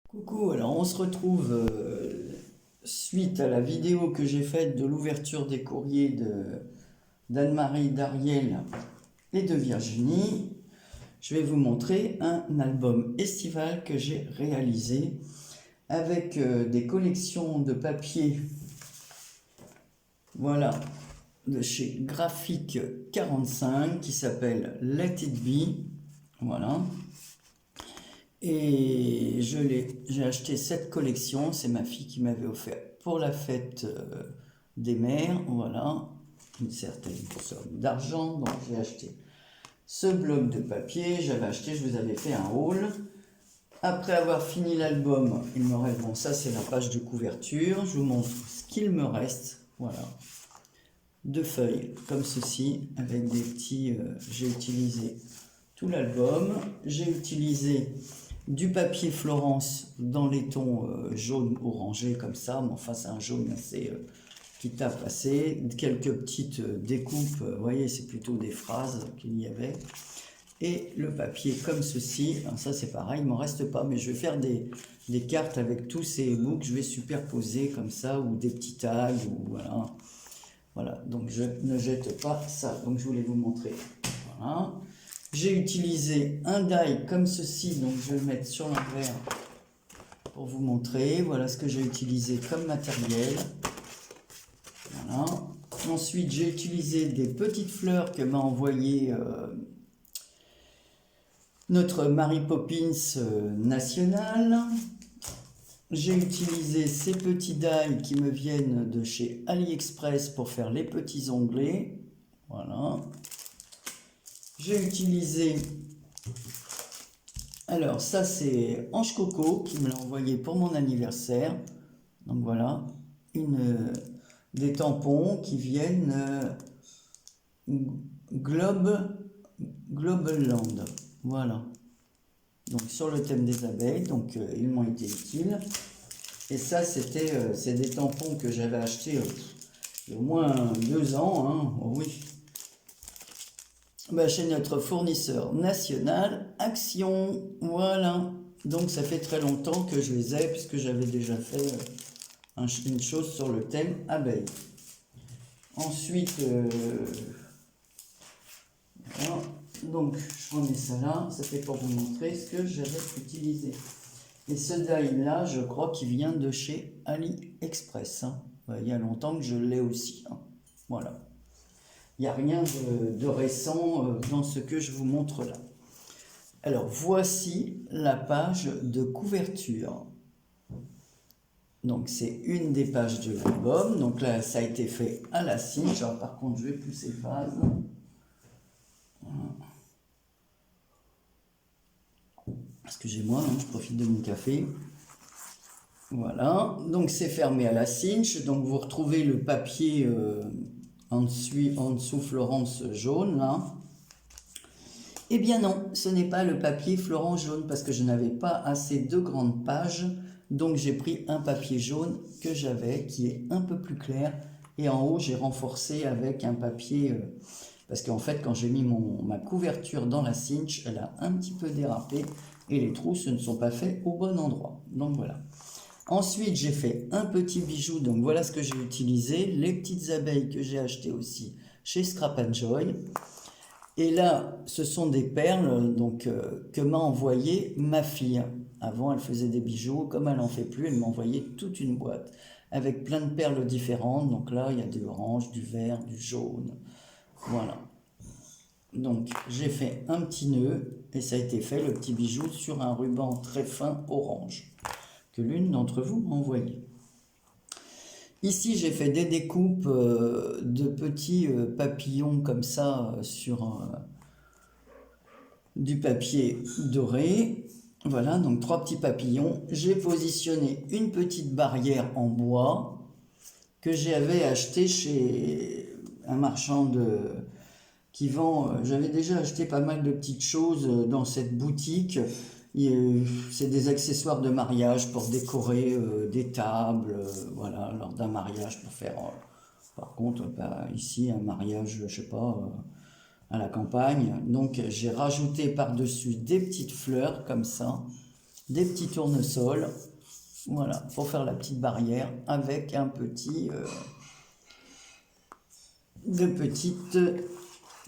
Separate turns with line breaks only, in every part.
Coucou, alors on se retrouve suite à la vidéo que j'ai faite de l'ouverture des courriers d'Anne-Marie, d'Ariel et de Virginie. Je vais vous montrer un album estival que j'ai réalisé avec des collections de papier, voilà, de chez Graphique 45 qui s'appelle Let It Be, voilà. Et j'ai acheté cette collection, c'est ma fille qui m'avait offert pour la fête des mères, voilà, une certaine somme d'argent, donc j'ai acheté ce bloc de papier, je vous avais fait un haul. Après avoir fini l'album, il me reste, bon ça c'est la page de couverture, je vous montre ce qu'il me reste, voilà, deux feuilles comme ceci, avec des petits, j'ai utilisé tout l'album, j'ai utilisé du papier Florence dans les tons jaune orangé comme ça, mais enfin c'est un jaune assez qui tape assez, quelques petites découpes, vous voyez c'est plutôt des phrases qu'il y avait, et le papier comme ceci. Alors ça c'est pareil, il m'en reste pas, mais je vais faire des cartes avec tous ces bouts que je vais superposer comme ça, ou des petits tags, ou voilà, donc je ne jette pas ça, donc je voulais vous montrer, voilà. J'ai utilisé un die comme ceci, donc je vais le mettre sur l'envers pour vous montrer. Voilà ce que j'ai utilisé comme matériel. Voilà. Ensuite, j'ai utilisé des petites fleurs que m'a envoyé notre Mary Poppins nationale. J'ai utilisé ces petits die qui me viennent de chez AliExpress pour faire les petits onglets. Voilà. J'ai utilisé, alors ça c'est Ange Coco qui me l'a envoyé pour mon anniversaire. Donc voilà, des tampons qui viennent Global Land. Voilà. Donc sur le thème des abeilles, donc ils m'ont été utiles. Et ça c'est des tampons que j'avais achetés il y a au moins 2 ans, hein. Oh oui. Bah, chez notre fournisseur national, Action, voilà. Donc ça fait très longtemps que je les ai, puisque j'avais déjà fait une chose sur le thème abeille. Ensuite, voilà. Donc je remets ça là, ça fait pour vous montrer ce que j'avais utilisé. Et ce die là, je crois qu'il vient de chez AliExpress, hein. Il y a longtemps que je l'ai aussi, hein. Voilà. Il n'y a rien de récent dans ce que je vous montre là. Alors, voici la page de couverture. Donc, c'est une des pages de l'album. Donc là, ça a été fait à la cinch. Alors, par contre, je vais pousser phase. Voilà. Excusez-moi, hein, je profite de mon café. Voilà. Donc, c'est fermé à la cinch. Donc, vous retrouvez le papier en dessous Florence jaune, là. Eh bien non, ce n'est pas le papier Florence jaune parce que je n'avais pas assez de grandes pages. Donc j'ai pris un papier jaune que j'avais qui est un peu plus clair. Et en haut, j'ai renforcé avec un papier... parce qu'en fait, quand j'ai mis ma couverture dans la cinch, elle a un petit peu dérapé. Et les trous ne sont pas faits au bon endroit. Donc voilà. Ensuite, j'ai fait un petit bijou. Donc voilà ce que j'ai utilisé. Les petites abeilles que j'ai achetées aussi chez Scrap and Joy. Et là, ce sont des perles donc, que m'a envoyé ma fille. Avant, elle faisait des bijoux. Comme elle n'en fait plus, elle m'a envoyé toute une boîte avec plein de perles différentes. Donc là, il y a du orange, du vert, du jaune. Voilà. Donc, j'ai fait un petit nœud et ça a été fait, le petit bijou, sur un ruban très fin orange que l'une d'entre vous m'a envoyé. Ici, j'ai fait des découpes de petits papillons comme ça sur du papier doré. Voilà, donc 3 petits papillons. J'ai positionné une petite barrière en bois que j'avais acheté chez un marchand qui vend... J'avais déjà acheté pas mal de petites choses dans cette boutique. C'est des accessoires de mariage pour décorer des tables, voilà, lors d'un mariage, pour faire... par contre, bah, ici, un mariage, je sais pas... à la campagne. Donc j'ai rajouté par-dessus des petites fleurs comme ça, des petits tournesols, voilà, pour faire la petite barrière avec un petit, de petites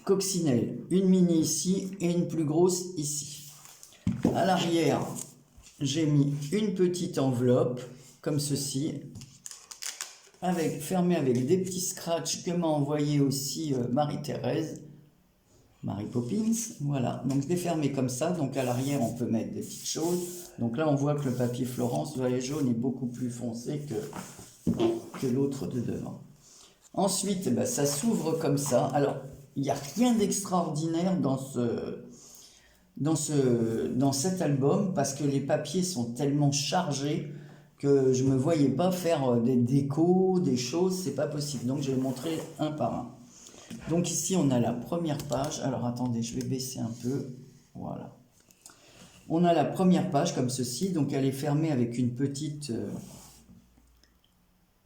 coccinelles. Une mini ici et une plus grosse ici. À l'arrière, j'ai mis une petite enveloppe comme ceci, fermée avec des petits scratchs que m'a envoyé aussi Marie-Thérèse. Mary Poppins, voilà, donc je l'ai fermé comme ça, donc à l'arrière on peut mettre des petites choses, donc là on voit que le papier Florence violet jaune est beaucoup plus foncé que l'autre de devant. Ensuite, ben, ça s'ouvre comme ça, alors il n'y a rien d'extraordinaire dans cet album, parce que les papiers sont tellement chargés que je ne me voyais pas faire des décos, des choses, c'est pas possible, donc je vais montrer un par un. Donc ici, on a la première page. Alors, attendez, je vais baisser un peu. Voilà. On a la première page comme ceci. Donc, elle est fermée avec une petite...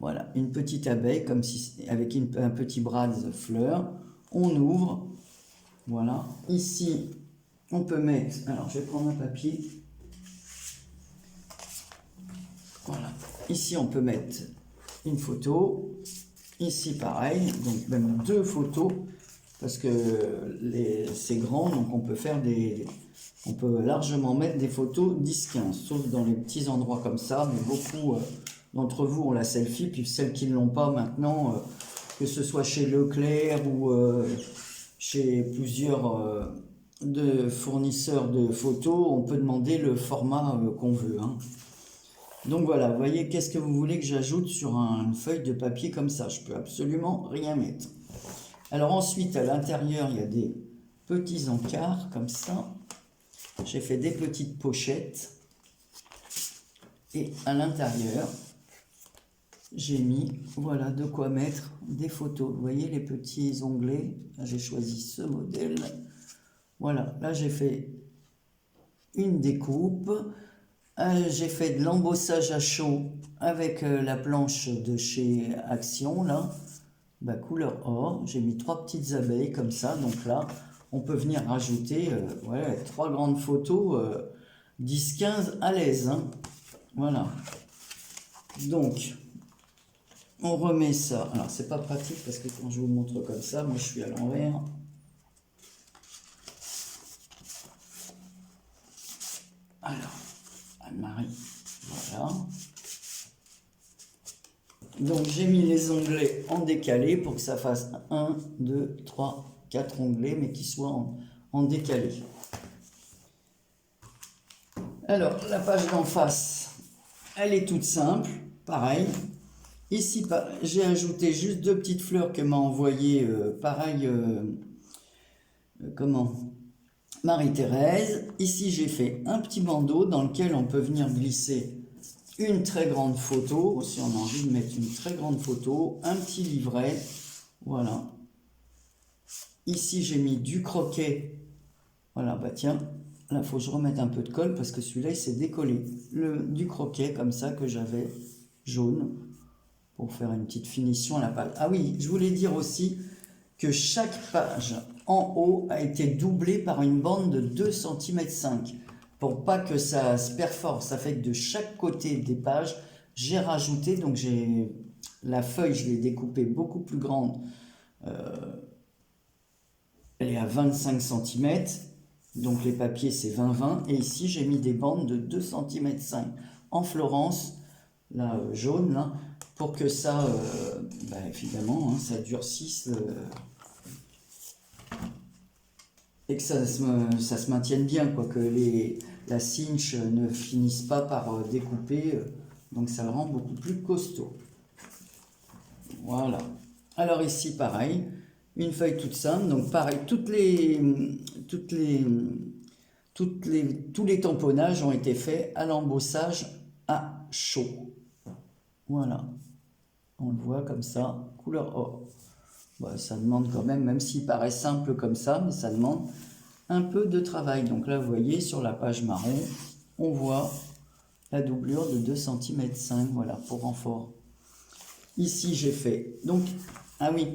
voilà, une petite abeille, comme si, avec un petit bras de fleurs. On ouvre. Voilà. Ici, on peut mettre... Alors, je vais prendre un papier. Voilà. Ici, on peut mettre une photo. Ici, pareil. Donc, même 2 photos. Parce que c'est grand, donc on peut largement mettre des photos 10-15, sauf dans les petits endroits comme ça, mais beaucoup d'entre vous ont la selfie, puis celles qui ne l'ont pas maintenant, que ce soit chez Leclerc ou chez plusieurs de fournisseurs de photos, on peut demander le format qu'on veut. Hein. Donc voilà, vous voyez, qu'est-ce que vous voulez que j'ajoute sur une feuille de papier comme ça? Je peux absolument rien mettre. Alors ensuite, à l'intérieur, il y a des petits encarts comme ça. J'ai fait des petites pochettes. Et à l'intérieur, j'ai mis, voilà, de quoi mettre des photos. Vous voyez les petits onglets? J'ai choisi ce modèle. Voilà, là j'ai fait une découpe. J'ai fait de l'embossage à chaud avec la planche de chez Action, là. Bah, couleur or, j'ai mis 3 petites abeilles comme ça, donc là on peut venir rajouter ouais, 3 grandes photos 10-15 à l'aise, hein. Voilà, donc on remet ça. Alors c'est pas pratique parce que quand je vous montre comme ça, moi je suis à l'envers. Alors Anne-Marie, voilà. Donc j'ai mis les onglets en décalé pour que ça fasse 1, 2, 3, 4 onglets, mais qui soient en décalé. Alors la page d'en face, elle est toute simple, pareil. Ici, j'ai ajouté juste 2 petites fleurs que m'a envoyé, pareil, Marie-Thérèse. Ici, j'ai fait un petit bandeau dans lequel on peut venir glisser une très grande photo, si on a envie de mettre une très grande photo, un petit livret, voilà. Ici, j'ai mis du croquet, voilà, bah tiens, là, il faut que je remette un peu de colle parce que celui-là, il s'est décollé. Du croquet, comme ça, que j'avais jaune, pour faire une petite finition à la page. Ah oui, je voulais dire aussi que chaque page en haut a été doublée par une bande de 2,5 cm. Pour pas que ça se perfore, ça fait que de chaque côté des pages, j'ai rajouté, donc la feuille, je l'ai découpée beaucoup plus grande, elle est à 25 cm, donc les papiers c'est 20-20, et ici j'ai mis des bandes de 2,5 cm en Florence, là jaune, là, pour que ça, bah, évidemment, hein, ça durcisse et que ça se maintienne bien, quoi, que la cinch ne finisse pas par découper, donc ça le rend beaucoup plus costaud. Voilà. Alors ici, pareil, une feuille toute simple, donc pareil, tous les tamponnages ont été faits à l'embossage à chaud. Voilà. On le voit comme ça, couleur or. Bah, ça demande quand même s'il paraît simple comme ça, mais ça demande un peu de travail. Donc là, vous voyez, sur la page marron, on voit la doublure de 2,5 cm, voilà, pour renfort. Ici, j'ai fait, donc, ah oui,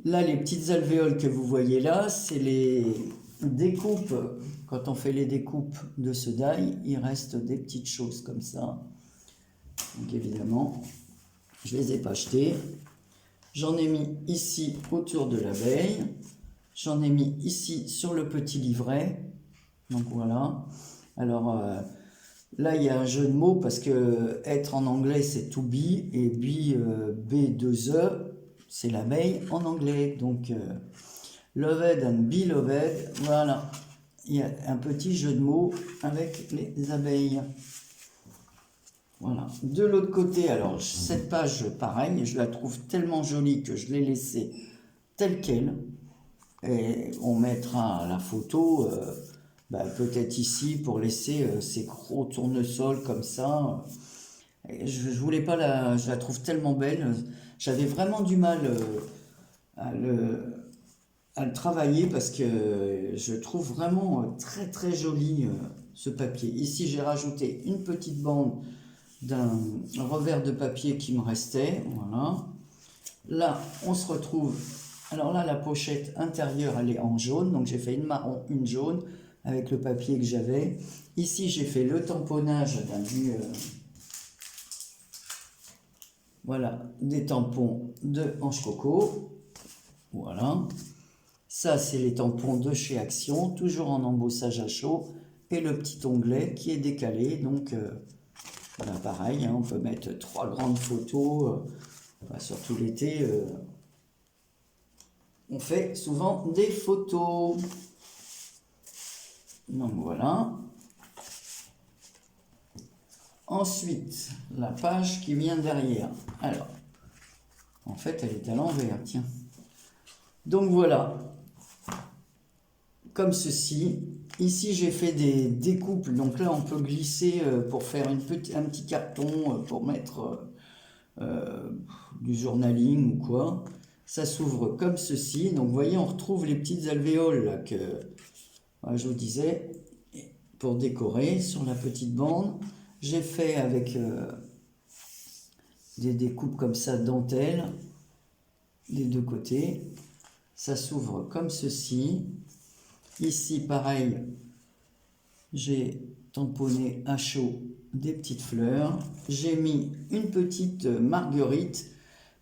Là, les petites alvéoles que vous voyez là, c'est les découpes. Quand on fait les découpes de ce die, il reste des petites choses comme ça. Donc évidemment, je ne les ai pas achetées. J'en ai mis ici autour de l'abeille. J'en ai mis ici sur le petit livret. Donc voilà. Alors là, il y a un jeu de mots parce que être en anglais, c'est to be. Et B2E, c'est l'abeille en anglais. Donc loved and beloved. Voilà. Il y a un petit jeu de mots avec les abeilles. Voilà. De l'autre côté, alors cette page, pareil, je la trouve tellement jolie que je l'ai laissée telle qu'elle. Et on mettra la photo peut-être ici pour laisser ces gros tournesols comme ça. Et je voulais pas je la trouve tellement belle. J'avais vraiment du mal à le travailler parce que je trouve vraiment très très joli ce papier. Ici, j'ai rajouté une petite bande d'un revers de papier qui me restait. Voilà. Là, on se retrouve. Alors là, la pochette intérieure, elle est en jaune. Donc, j'ai fait une marron, une jaune avec le papier que j'avais. Ici, j'ai fait le tamponnage voilà, des tampons de Hanche Coco. Voilà. Ça, c'est les tampons de chez Action, toujours en embossage à chaud. Et le petit onglet qui est décalé. Donc, voilà, pareil, hein, on peut mettre 3 grandes photos. Surtout l'été, on fait souvent des photos. Donc voilà. Ensuite, la page qui vient derrière. Alors, en fait, elle est à l'envers, tiens. Donc voilà. Comme ceci. Ici, j'ai fait des découpes. Donc là, on peut glisser pour faire un petit carton pour mettre du journaling ou quoi. Ça s'ouvre comme ceci. Donc, vous voyez, on retrouve les petites alvéoles là, que je vous disais pour décorer sur la petite bande. J'ai fait avec des découpes comme ça, dentelle, des deux côtés. Ça s'ouvre comme ceci. Ici, pareil, j'ai tamponné à chaud des petites fleurs. J'ai mis une petite marguerite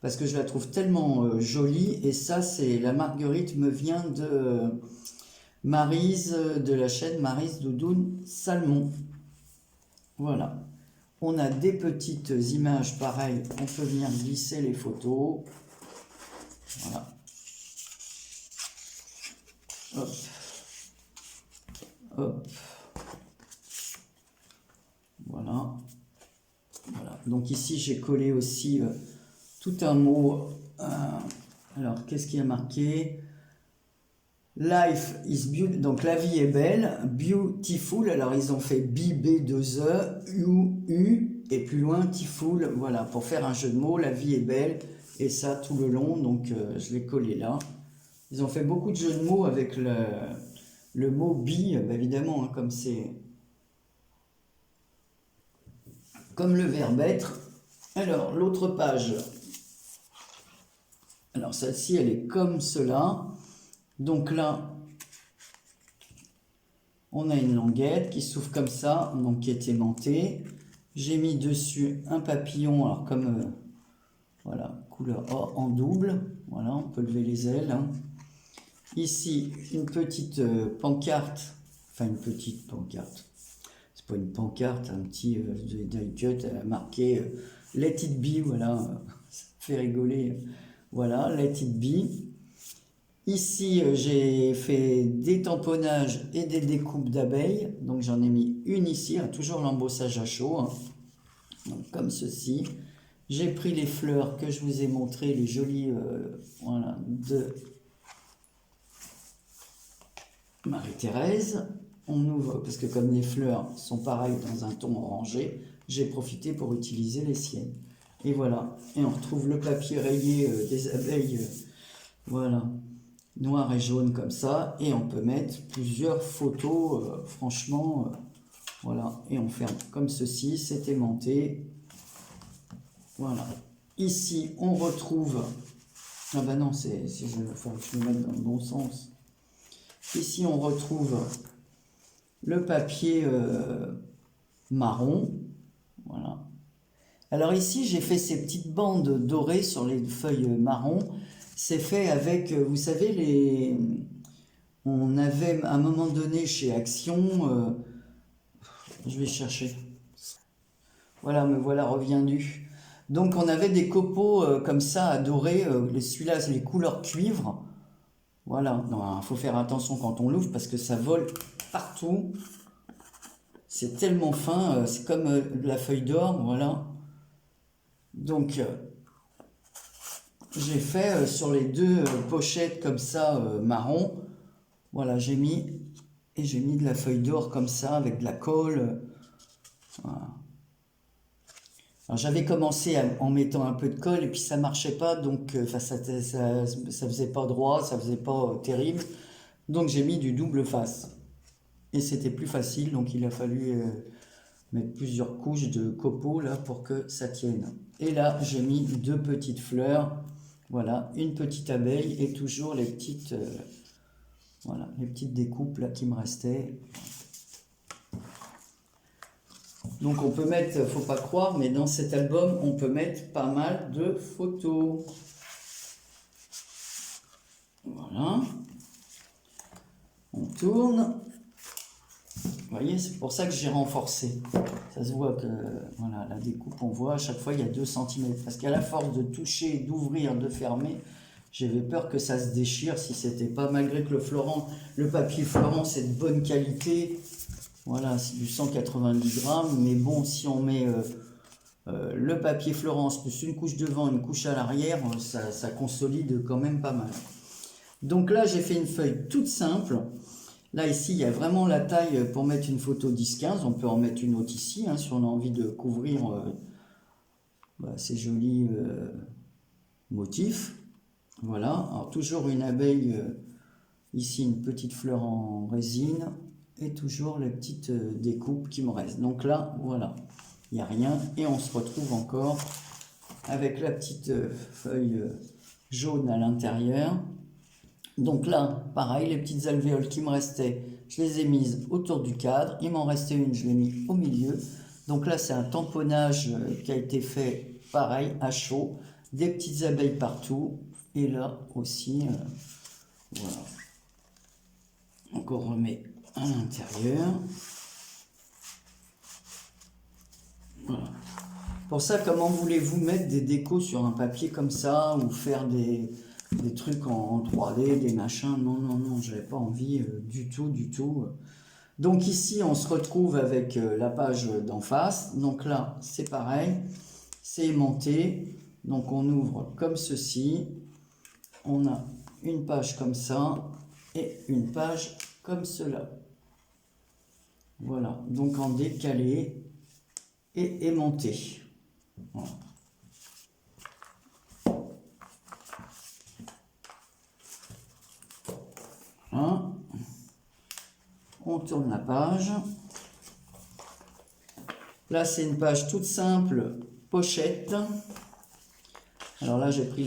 parce que je la trouve tellement jolie. Et ça, c'est la marguerite me vient de Maryse, de la chaîne Maryse Doudoune Salmon. Voilà. On a des petites images, pareil, on peut venir glisser les photos. Voilà. Hop. Hop. Voilà. Voilà. Donc ici, j'ai collé aussi tout un mot. Alors, qu'est-ce qui a marqué? Life is beautiful, donc la vie est belle, beautiful, alors ils ont fait B2E, U, et plus loin, tiful, voilà, pour faire un jeu de mots, la vie est belle, et ça tout le long, donc je l'ai collé là. Ils ont fait beaucoup de jeux de mots avec le mot be, évidemment, hein, comme c'est... Comme le verbe être. Alors, l'autre page, alors celle-ci, elle est comme cela. Donc là, on a une languette qui s'ouvre comme ça, donc qui est aimantée. J'ai mis dessus un papillon, alors comme, voilà, couleur or en double. Voilà, on peut lever les ailes. Hein. Ici, une petite pancarte, enfin une petite pancarte. C'est pas une pancarte, un petit die cut marqué Let it be, voilà, ça fait rigoler. Voilà, Let it be. Ici, j'ai fait des tamponnages et des découpes d'abeilles. Donc, j'en ai mis une ici, hein, toujours l'embossage à chaud. Hein. Donc, comme ceci. J'ai pris les fleurs que je vous ai montrées, les jolies, voilà, de Marie-Thérèse. On ouvre, parce que comme les fleurs sont pareilles dans un ton orangé, j'ai profité pour utiliser les siennes. Et voilà. Et on retrouve le papier rayé des abeilles. Voilà. Noir et jaune comme ça, et on peut mettre plusieurs photos, franchement, voilà, et on ferme comme ceci, c'est aimanté, voilà. Ici, on retrouve Ah bah non, faut que je le mette dans le bon sens. Ici, on retrouve le papier marron. Voilà. Alors ici, j'ai fait ces petites bandes dorées sur les feuilles marron. C'est fait avec, vous savez, on avait à un moment donné chez Action, je vais chercher. Voilà, me voilà reviendu. Donc on avait des copeaux comme ça à dorer, celui-là, c'est les couleurs cuivre. Voilà, il faut faire attention quand on l'ouvre parce que ça vole partout. C'est tellement fin, c'est comme de la feuille d'or, voilà. Donc j'ai fait sur les deux pochettes comme ça marron, voilà, j'ai mis de la feuille d'or comme ça avec de la colle. Voilà. Alors j'avais commencé en mettant un peu de colle et puis ça marchait pas, donc ça faisait pas droit, ça faisait pas terrible, donc j'ai mis du double face et c'était plus facile, donc il a fallu mettre plusieurs couches de copeaux là pour que ça tienne. Et là j'ai mis deux petites fleurs, voilà, une petite abeille et toujours les petites voilà, les petites découpes là qui me restaient. Donc on peut mettre, faut pas croire, mais dans cet album on peut mettre pas mal de photos. Voilà, on tourne. Vous voyez, c'est pour ça que j'ai renforcé. Ça se voit que, voilà, la découpe, on voit à chaque fois il y a 2 cm. Parce qu'à la force de toucher, d'ouvrir, de fermer, j'avais peur que ça se déchire si c'était pas, malgré que le papier Florent c'est de bonne qualité. Voilà, c'est du 190 grammes, mais bon, si on met le papier Florence plus une couche devant, une couche à l'arrière, ça consolide quand même pas mal. Donc là, j'ai fait une feuille toute simple. Là, ici, il y a vraiment la taille pour mettre une photo 10-15. On peut en mettre une autre ici, hein, si on a envie de couvrir ces jolis motifs. Voilà, alors toujours une abeille, ici une petite fleur en résine, et toujours les petites découpes qui me restent. Donc là, voilà, il n'y a rien, et on se retrouve encore avec la petite feuille jaune à l'intérieur. Donc là, pareil, les petites alvéoles qui me restaient, je les ai mises autour du cadre. Il m'en restait une, je l'ai mis au milieu. Donc là, c'est un tamponnage qui a été fait, pareil, à chaud. Des petites abeilles partout. Et là aussi, voilà. Donc on remet à l'intérieur. Voilà. Pour ça, comment voulez-vous mettre des décos sur un papier comme ça, ou faire des trucs en 3D, des machins? Non, non, non, j'avais pas envie du tout, du tout. Donc ici, on se retrouve avec la page d'en face. Donc là, c'est pareil, c'est aimanté. Donc on ouvre comme ceci. On a une page comme ça et une page comme cela. Voilà, donc en décalé et aimanté. Voilà. Voilà. On tourne la page. Là, c'est une page toute simple, pochette. Alors là, j'ai pris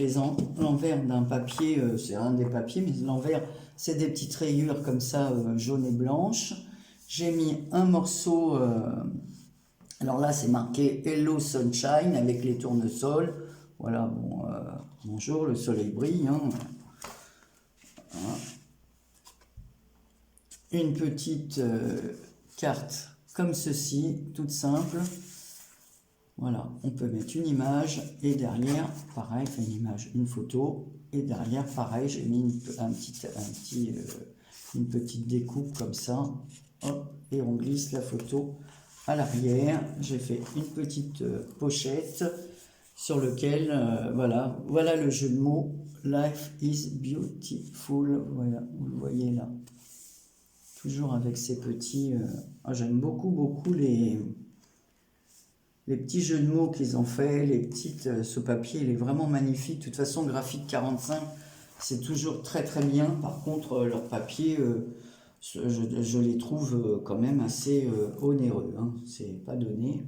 l'envers d'un papier, c'est un des papiers, mais l'envers, c'est des petites rayures comme ça, jaunes et blanches. J'ai mis un morceau, alors là, c'est marqué Hello Sunshine avec les tournesols. Voilà, bon, bonjour, le soleil brille. Hein. Voilà. Une petite carte comme ceci, toute simple. Voilà, on peut mettre une image et derrière, pareil, une image, une photo. Et derrière, pareil, j'ai mis une petite découpe comme ça. Hop, et on glisse la photo à l'arrière. J'ai fait une petite pochette sur lequel, voilà le jeu de mots. Life is beautiful. Voilà, vous le voyez là. Toujours avec ces petits... j'aime beaucoup les petits jeux de mots qu'ils ont fait, ce papier, il est vraiment magnifique. De toute façon, Graphique 45, c'est toujours très très bien. Par contre, leur papier, je les trouve quand même assez onéreux. Hein. C'est pas donné.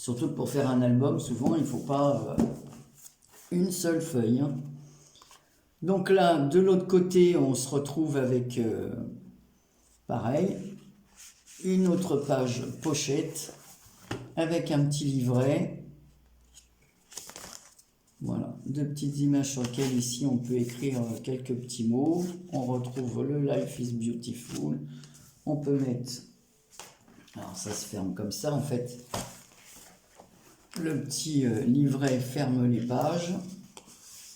Surtout que pour faire un album, souvent, il ne faut pas une seule feuille. Hein. Donc là, de l'autre côté, on se retrouve avec, pareil, une autre page pochette avec un petit livret. Voilà, deux petites images sur lesquelles ici on peut écrire quelques petits mots. On retrouve le Life is Beautiful. On peut mettre, alors ça se ferme comme ça en fait. Le petit livret ferme les pages.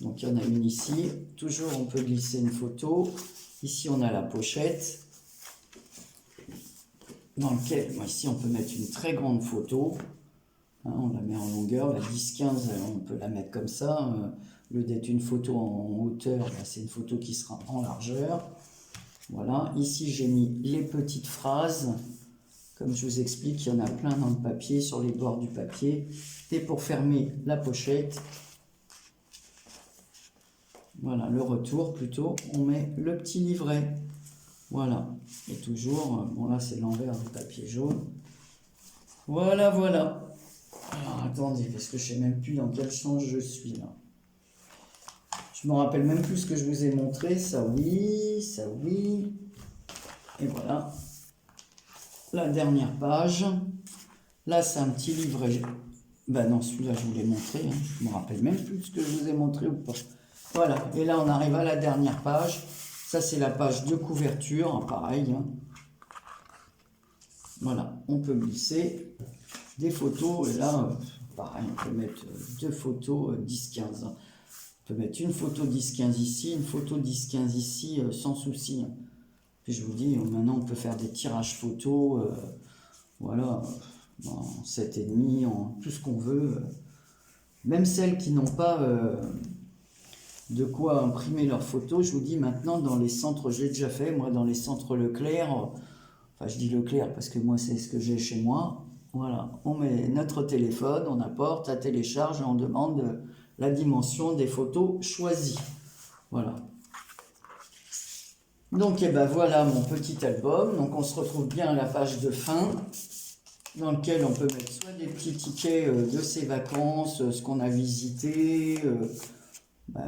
Donc il y en a une ici. Toujours on peut glisser une photo. Ici on a la pochette. Dans lequel, ici on peut mettre une très grande photo. Hein, on la met en longueur. La 10-15, on peut la mettre comme ça. Au lieu d'être une photo en hauteur, c'est une photo qui sera en largeur. Voilà. Ici j'ai mis les petites phrases. Comme je vous explique, il y en a plein dans le papier, sur les bords du papier. Et pour fermer la pochette, voilà, le retour plutôt, on met le petit livret. Voilà. Et toujours, bon là c'est l'envers du papier jaune. Voilà, voilà. Alors attendez, parce que je ne sais même plus dans quel sens je suis là. Je me rappelle même plus ce que je vous ai montré. Ça oui, ça oui. Et voilà. La dernière page. Là, c'est un petit livret. Ben non, celui-là, je vous l'ai montré. Hein. Je ne me rappelle même plus ce que je vous ai montré ou pas. Voilà. Et là, on arrive à la dernière page. Ça, c'est la page de couverture. Hein, pareil. Hein. Voilà. On peut glisser des photos. Et là, pareil, on peut mettre deux photos 10-15. On peut mettre une photo 10-15 ici, une photo 10-15 ici, sans souci. Hein. Puis je vous dis, maintenant, on peut faire des tirages photos. Voilà. En 7,5, en tout ce qu'on veut. Même celles qui n'ont pas de quoi imprimer leurs photos, je vous dis maintenant dans les centres, je l'ai déjà fait, moi dans les centres Leclerc, enfin je dis Leclerc parce que moi c'est ce que j'ai chez moi, voilà, on met notre téléphone, on apporte, ça télécharge et on demande la dimension des photos choisies, voilà. Donc et ben voilà mon petit album, donc on se retrouve bien à la page de fin, dans lequel on peut mettre soit des petits tickets de ses vacances, ce qu'on a visité,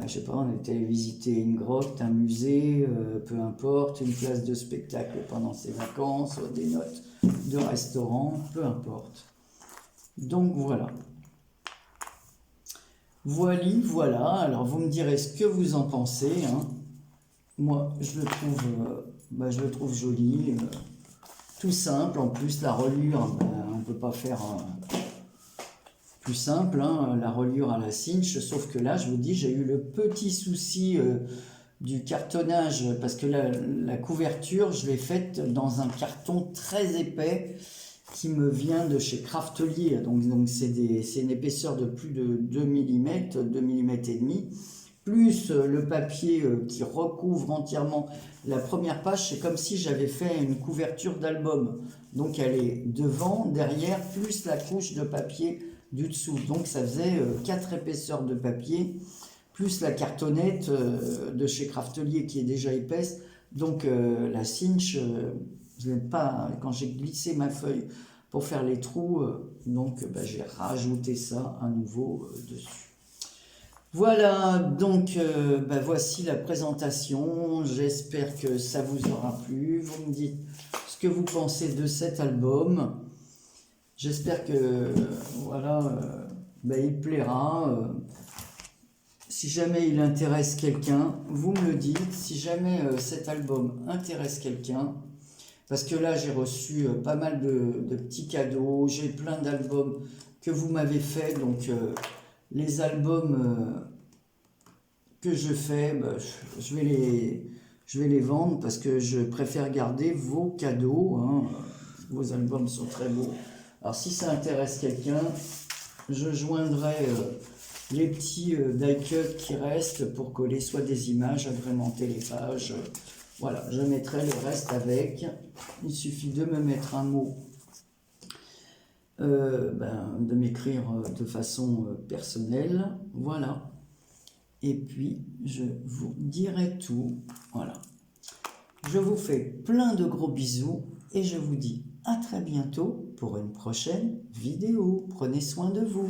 je sais pas, on était allé visiter une grotte, un musée, peu importe, une place de spectacle pendant ses vacances, des notes de restaurant, peu importe. Donc voilà. Voilà, alors vous me direz ce que vous en pensez. Hein. Moi, je le trouve joli. Tout simple, en plus la reliure, on ne peut pas faire plus simple, hein, la reliure à la cinch, sauf que là, je vous dis, j'ai eu le petit souci du cartonnage, parce que la couverture, je l'ai faite dans un carton très épais qui me vient de chez Craftelier, donc c'est une épaisseur de plus de 2 mm, 2 mm et demi, plus le papier qui recouvre entièrement la première page, c'est comme si j'avais fait une couverture d'album. Donc elle est devant, derrière, plus la couche de papier du dessous. Donc ça faisait 4 épaisseurs de papier, plus la cartonnette de chez Craftelier qui est déjà épaisse. Donc la cinch, je n'ai pas, quand j'ai glissé ma feuille pour faire les trous, j'ai rajouté ça à nouveau dessus. Voilà, donc voici la présentation, j'espère que ça vous aura plu, vous me dites ce que vous pensez de cet album, j'espère que il plaira, si jamais il intéresse quelqu'un, vous me le dites, si jamais cet album intéresse quelqu'un, parce que là j'ai reçu pas mal de petits cadeaux, j'ai plein d'albums que vous m'avez fait, donc les albums que je fais, je vais les vendre parce que je préfère garder vos cadeaux, hein. Vos albums sont très beaux. Alors si ça intéresse quelqu'un, je joindrai les petits die-cut qui restent pour coller soit des images, agrémenter les pages. Voilà, je mettrai le reste avec. Il suffit de me mettre un mot, de m'écrire de façon personnelle. Voilà. Et puis, je vous dirai tout. Voilà. Je vous fais plein de gros bisous et je vous dis à très bientôt pour une prochaine vidéo. Prenez soin de vous.